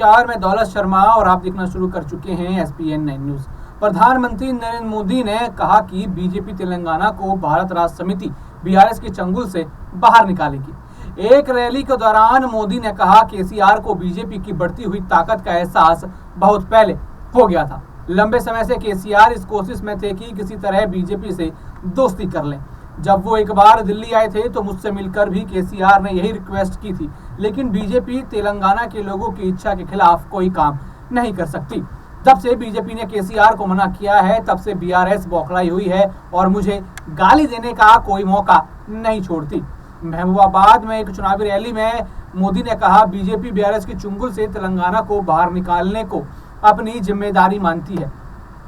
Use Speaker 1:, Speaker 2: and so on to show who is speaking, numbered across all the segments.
Speaker 1: नमस्कार, मैं दौलत शर्मा और आप देखना शुरू कर चुके हैं SPN 9 न्यूज। प्रधानमंत्री नरेंद्र मोदी ने कहा कि बीजेपी तेलंगाना को भारत राष्ट्र समिति BRS के चंगुल से बाहर निकालेगी। एक रैली के दौरान मोदी ने कहा KCR को बीजेपी की बढ़ती हुई ताकत का एहसास बहुत पहले हो गया था। लंबे समय से KCR इस कोशिश में थे कि किसी तरह बीजेपी से दोस्ती कर लें। जब वो एक बार दिल्ली आए थे तो मुझसे मिलकर भी KCR ने यही रिक्वेस्ट की थी, लेकिन बीजेपी तेलंगाना के लोगों की इच्छा के खिलाफ कोई काम नहीं कर सकती। जब से बीजेपी ने KCR को मना किया है तब से BRS बौखलाई हुई है और मुझे गाली देने का कोई मौका नहीं छोड़ती। महबूबाबाद में एक चुनावी रैली में मोदी ने कहा, बीजेपी BRS के चुंगल से तेलंगाना को बाहर निकालने को अपनी जिम्मेदारी मानती है।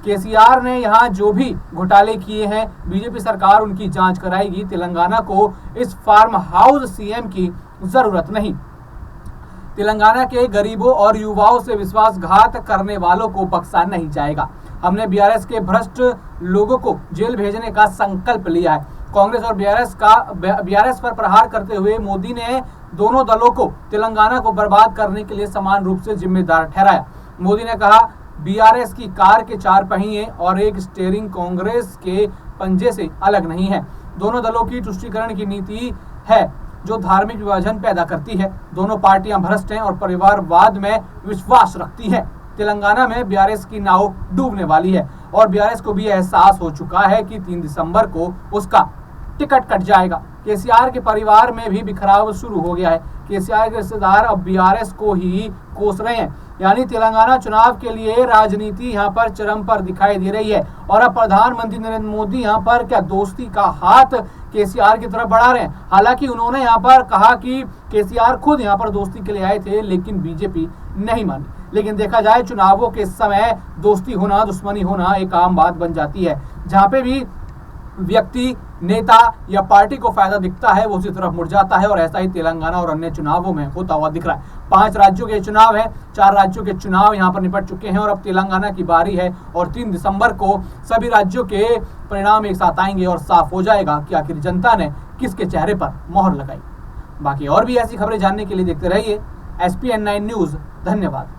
Speaker 1: KCR ने यहाँ जो भी घोटाले किए हैं, बीजेपी सरकार उनकी जांच कराएगी। तेलंगाना को इस फार्म हाउस CM की जरूरत नहीं। तेलंगाना के गरीबों और युवाओं से विश्वासघात करने वालों को बख्शा नहीं जाएगा। हमने BRS के भ्रष्ट लोगों को जेल भेजने का संकल्प लिया है। कांग्रेस और BRS पर प्रहार करते हुए मोदी ने दोनों दलों को तेलंगाना को बर्बाद करने के लिए समान रूप से जिम्मेदार ठहराया। मोदी ने कहा, BRS की कार के 4 पहिए और एक स्टीयरिंग कांग्रेस के पंजे से अलग नहीं है। दोनों दलों की तुष्टीकरण की नीति है जो धार्मिक विभाजन पैदा करती है। दोनों पार्टियां भ्रष्ट हैं और परिवारवाद में विश्वास रखती हैं। तेलंगाना में BRS की नाव डूबने वाली है और BRS को भी एहसास हो चुका है कि 3 दिसंबर को उसका टिकट कट जाएगा। KCR के परिवार में भी बिखराव शुरू हो गया है। KCR के रिश्तेदार अब BRS को ही कोस रहे हैं। यानी तेलंगाना चुनाव के लिए राजनीति यहाँ पर चरम पर दिखाई दे रही है और अब प्रधानमंत्री नरेंद्र मोदी यहाँ पर क्या दोस्ती का हाथ KCR की तरफ बढ़ा रहे हैं। हालांकि उन्होंने यहाँ पर कहा कि KCR खुद यहाँ पर दोस्ती के लिए आए थे, लेकिन बीजेपी नहीं मानी। लेकिन देखा जाए, चुनावों के समय दोस्ती होना, दुश्मनी होना एक आम बात बन जाती है। जहाँ पे भी व्यक्ति, नेता या पार्टी को फायदा दिखता है वो उसी तरफ मुड़ जाता है और ऐसा ही तेलंगाना और अन्य चुनावों में होता हुआ दिख रहा है। 5 राज्यों के चुनाव है, 4 राज्यों के चुनाव यहाँ पर निपट चुके हैं और अब तेलंगाना की बारी है और 3 दिसंबर को सभी राज्यों के परिणाम एक साथ आएंगे और साफ हो जाएगा कि आखिर जनता ने किसके चेहरे पर मोहर लगाई। बाकी और भी ऐसी खबरें जानने के लिए देखते रहिए SPN 9 न्यूज। धन्यवाद।